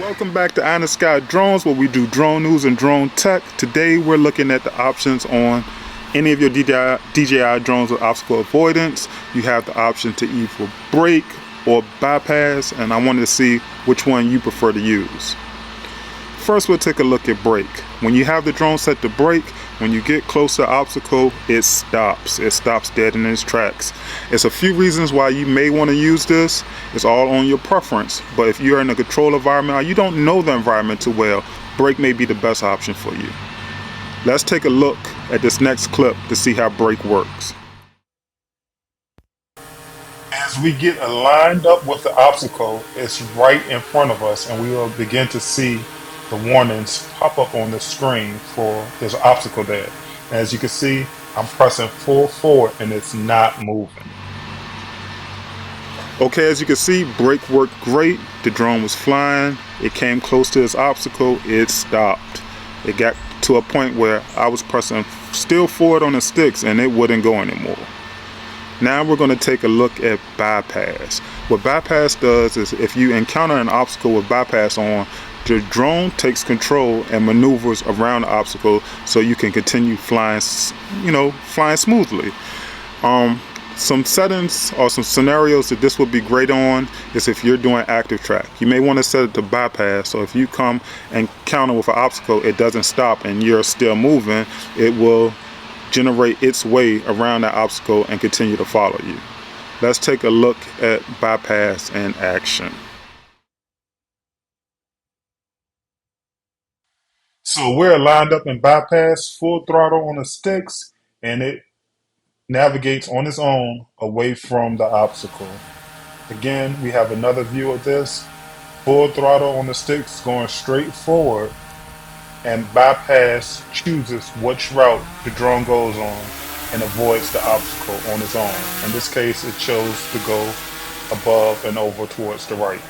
Welcome back to Eye in the Sky Drones, where we do drone news and drone tech. Today we're looking at the options on any of your DJI drones with obstacle avoidance. You have the option to either brake or bypass, and I wanted to see which one you prefer to use. First, we'll take a look at brake. When you have the drone set to brake, when you get close to the obstacle, it stops. It stops dead in its tracks. It's a few reasons why you may want to use this. It's all on your preference. But if you're in a controlled environment or you don't know the environment too well, brake may be the best option for you. Let's take a look at this next clip to see how brake works. As we get lined up with the obstacle, it's right in front of us, and we will begin to see the warnings pop up on the screen for there's an obstacle there. And as you can see, I'm pressing full forward and it's not moving. Okay, as you can see, brake worked great. The drone was flying. It came close to this obstacle. It stopped. It got to a point where I was pressing still forward on the sticks and it wouldn't go anymore. Now we're going to take a look at bypass. What bypass does is if you encounter an obstacle with bypass on, the drone takes control and maneuvers around the obstacle so you can continue flying, flying smoothly. Some settings or some scenarios that this would be great on is if you're doing active track. You may want to set it to bypass, so if you come and encounter with an obstacle, it doesn't stop and you're still moving, it will generate its way around that obstacle and continue to follow you. Let's take a look at bypass in action. So we're lined up in bypass, full throttle on the sticks, and it navigates on its own away from the obstacle. Again, we have another view of this. Full throttle on the sticks going straight forward, and bypass chooses which route the drone goes on and avoids the obstacle on its own. In this case, it chose to go above and over towards the right.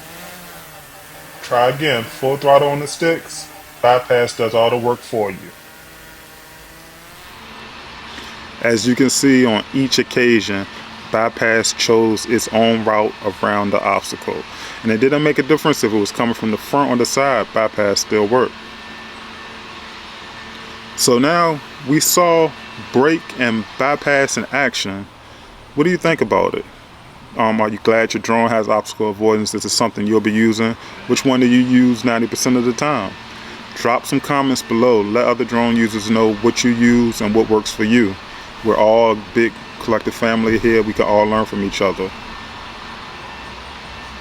Try again, full throttle on the sticks. Bypass does all the work for you. As you can see, on each occasion, bypass chose its own route around the obstacle. And it didn't make a difference if it was coming from the front or the side, bypass still worked. So now we saw brake and bypass in action. What do you think about it? Are you glad your drone has obstacle avoidance? This is something you'll be using. Which one do you use 90% of the time? Drop some comments below. Let other drone users know what you use and what works for you. We're all a big collective family here. We can all learn from each other.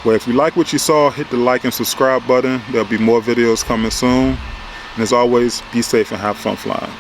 Well, if you like what you saw, hit the like and subscribe button. There'll be more videos coming soon. And as always, be safe and have fun flying.